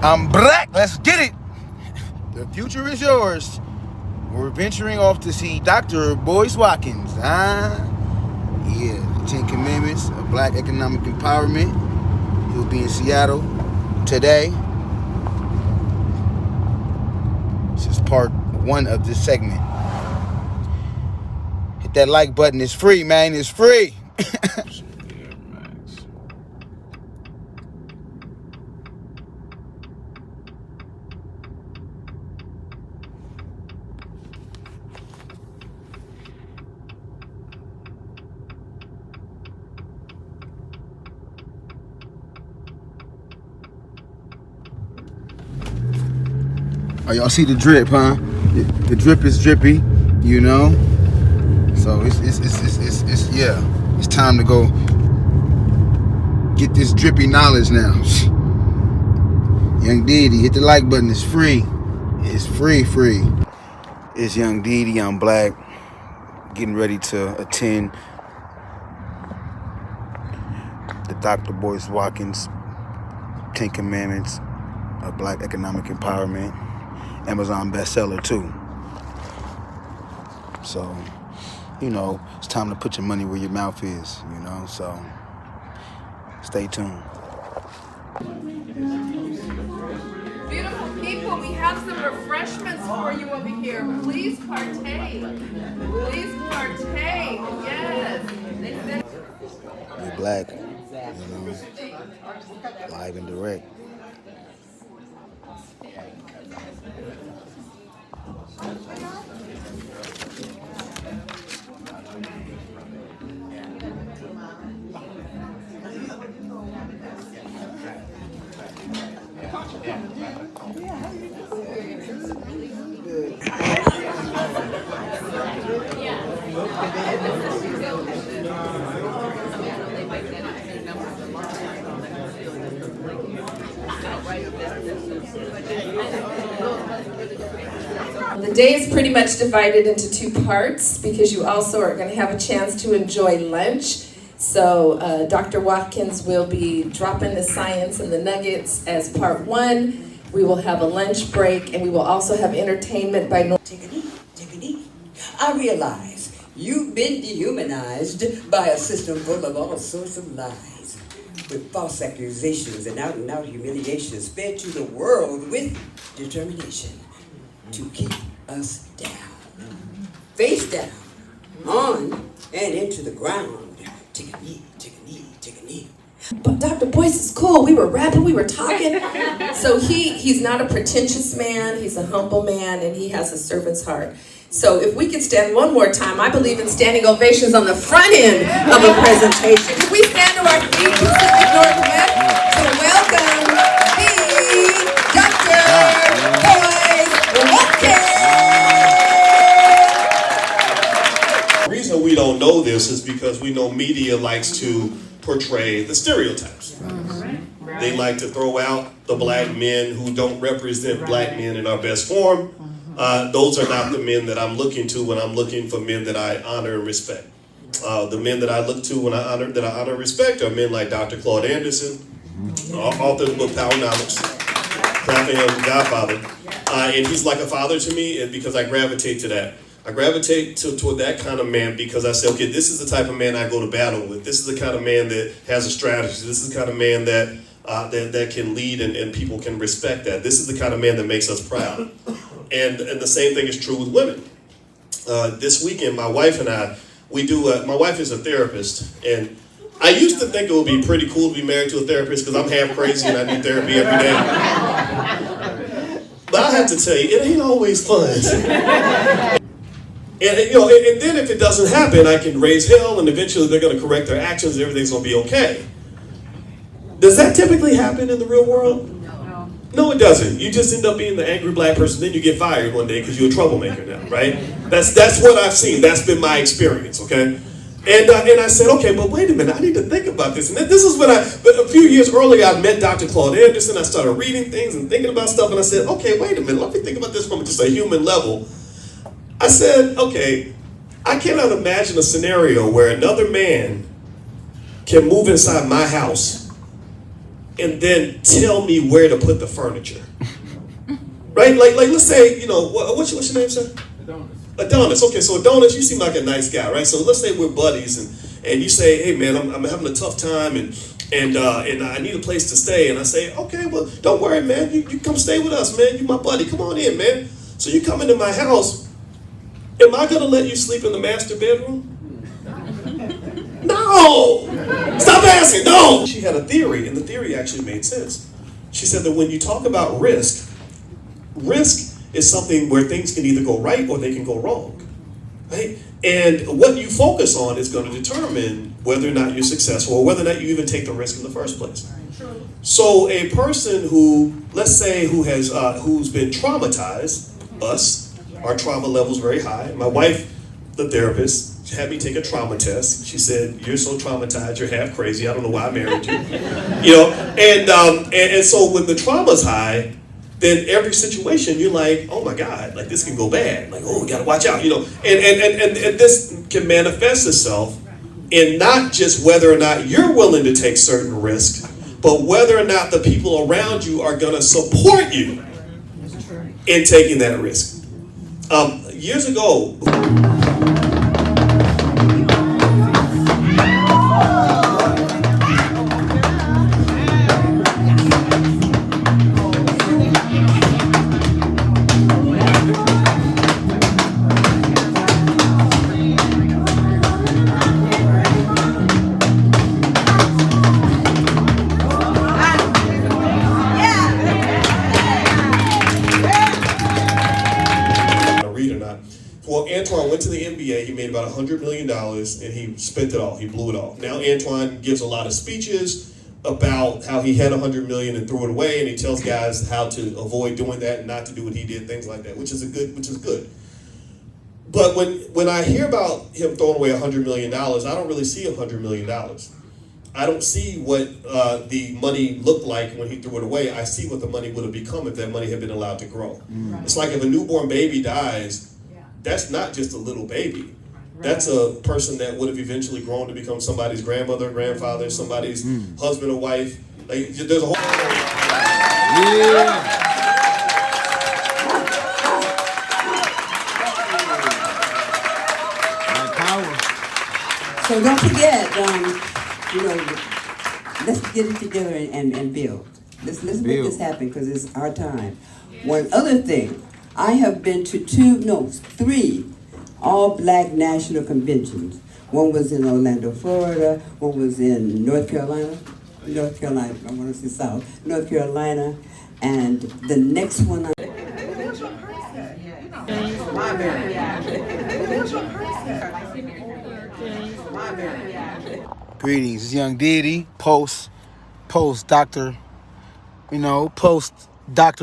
I'm black. Let's get it. The future is yours. We're venturing off to see Dr. Boyce Watkins. Yeah, the 10 Commandments of Black Economic Empowerment. He'll be in Seattle today. This is part 1 of this segment. Hit that like button. It's free, man. It's free. Oh, y'all see the drip, huh? The drip is drippy, you know. So it's yeah. It's time to go get this drippy knowledge now. Young Diddy, hit the like button. It's free. It's free. It's Young Diddy. I'm black. Getting ready to attend the Dr. Boyce Watkins 10 Commandments of Black Economic Empowerment. Amazon bestseller too. So, you know, it's time to put your money where your mouth is, you know, so stay tuned. Beautiful people, we have some refreshments for you over here. Please partake. Please partake. Yes. We're black, you know, live and direct. The day is pretty much divided into 2 parts because you also are going to have a chance to enjoy lunch. So Dr. Watkins will be dropping the science and the nuggets as part 1. We will have a lunch break, and we will also have entertainment by Take a knee. I realize you've been dehumanized by a system full of all sorts of lies, with false accusations and out-and-out humiliations fed to the world with determination to keep us down, face down, on and into the ground. Take a knee. But Dr. Boyce is cool. We were rapping, we were talking. So he's not a pretentious man, he's a humble man, and he has a servant's heart. So if we could stand one more time, I believe in standing ovations on the front end of a presentation. Can we stand to our feet, Pacific Northwest, to welcome the Dr. Boyce Watkins? The reason we don't know this is because we know media likes to portray the stereotypes. They like to throw out the black men who don't represent black men in our best form. Those are not the men that I'm looking to when I'm looking for men that I honor and respect. The men that I look to when I honor and respect are men like Dr. Claude Anderson, author of the book Powernomics, Clapping Him Godfather. And he's like a father to me, and because I gravitate to that. I gravitate toward that kind of man because I say, okay, this is the type of man I go to battle with. This is the kind of man that has a strategy. This is the kind of man that can lead and people can respect that. This is the kind of man that makes us proud. And the same thing is true with women. This weekend, my wife and I, my wife is a therapist, and I used to think it would be pretty cool to be married to a therapist because I'm half crazy and I do therapy every day. But I have to tell you, it ain't always fun. And then if it doesn't happen, I can raise hell, and eventually they're going to correct their actions, and everything's going to be okay. Does that typically happen in the real world? No, it doesn't. You just end up being the angry black person, then you get fired one day because you're a troublemaker now, right? That's what I've seen. That's been my experience, okay? And I said, okay, but wait a minute, I need to think about this. And this is when a few years earlier, I met Dr. Claude Anderson. I started reading things and thinking about stuff, and I said, okay, wait a minute, let me think about this from just a human level. I said, okay, I cannot imagine a scenario where another man can move inside my house and then tell me where to put the furniture. Right? Like let's say, you know, what's your name, sir? Adonis. Okay, so Adonis, you seem like a nice guy, right? So let's say we're buddies, and you say, hey man, I'm having a tough time, and I need a place to stay. And I say, okay, well, don't worry, man. You come stay with us, man. You my buddy. Come on in, man. So you come into my house. Am I gonna let you sleep in the master bedroom? No! Stop asking, no! She had a theory, and the theory actually made sense. She said that when you talk about risk is something where things can either go right or they can go wrong, right? And what you focus on is going to determine whether or not you're successful or whether or not you even take the risk in the first place. So a person who, let's say, who's been traumatized, our trauma level's very high. My wife, the therapist, had me take a trauma test. She said, "You're so traumatized, you're half crazy. I don't know why I married you." You know, and so when the trauma's high, then every situation you're like, oh my God, like this can go bad. Like, oh, we gotta watch out, you know. And this can manifest itself in not just whether or not you're willing to take certain risks, but whether or not the people around you are gonna support you in taking that risk. Years ago, Antoine went to the NBA, he made about $100 million, and he spent it all, he blew it all. Now Antoine gives a lot of speeches about how he had $100 million and threw it away, and he tells guys how to avoid doing that and not to do what he did, things like that, which is good. But when I hear about him throwing away $100 million, I don't really see $100 million. I don't see what the money looked like when he threw it away. I see what the money would have become if that money had been allowed to grow. Right. It's like if a newborn baby dies, that's not just a little baby. That's a person that would have eventually grown to become somebody's grandmother, grandfather, somebody's husband or wife. Like, there's a whole... Yeah. So don't forget, let's get it together and build. Let's make this happen because it's our time. One other thing, I have been to 3 all-black national conventions. One was in Orlando, Florida. One was in North Carolina, I want to say South, North Carolina. And the next one Greetings, it's Young Diddy, post Dr.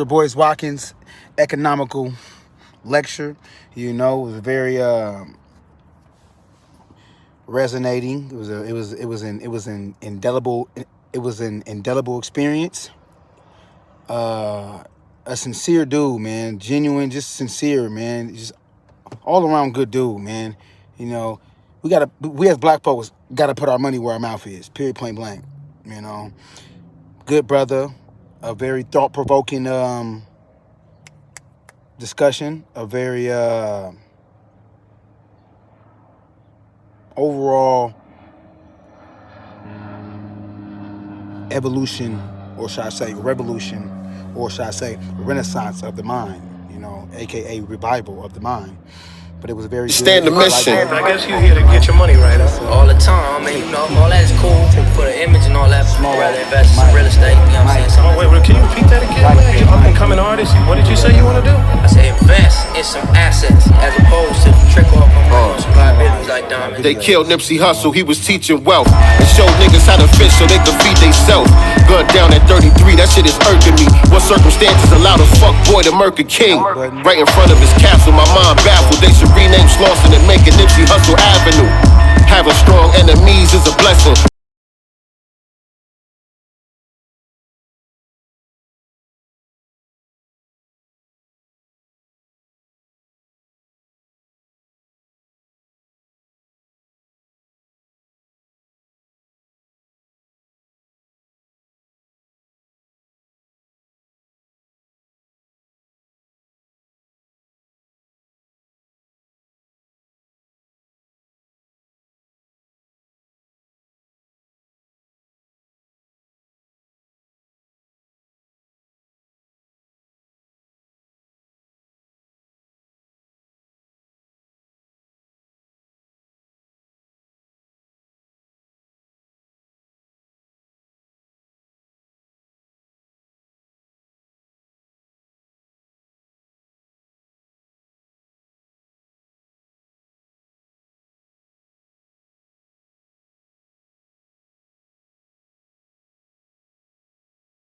Boyce Watkins economical lecture. It was very resonating. It was an indelible experience. A sincere dude, man, genuine, just sincere, man, just all around good dude, man. We as black folks gotta put our money where our mouth is. Period, point blank. Good brother, a very thought-provoking discussion, a very overall evolution, or should I say revolution, or should I say renaissance of the mind, aka revival of the mind. But it was very Stand the mission. I guess you here to get your money right. All the time, all that is cool for the image and all that. I'd rather invest in some real estate, you know what I'm saying? Wait, can you repeat that again? You're up and coming artist. What did you say you want to do? I say invest in some assets as opposed to trick off on some liabilities like diamonds. They killed Nipsey Hussle, he was teaching wealth and showed niggas how to fish so they could feed theyself. Gun down at 33, that shit is irking me. What circumstances allowed a fuck boy to murk a king? Right in front of his castle, my mind baffled. They should rename Slauson and make it Nipsey Hussle Avenue. Having strong enemies is a blessing.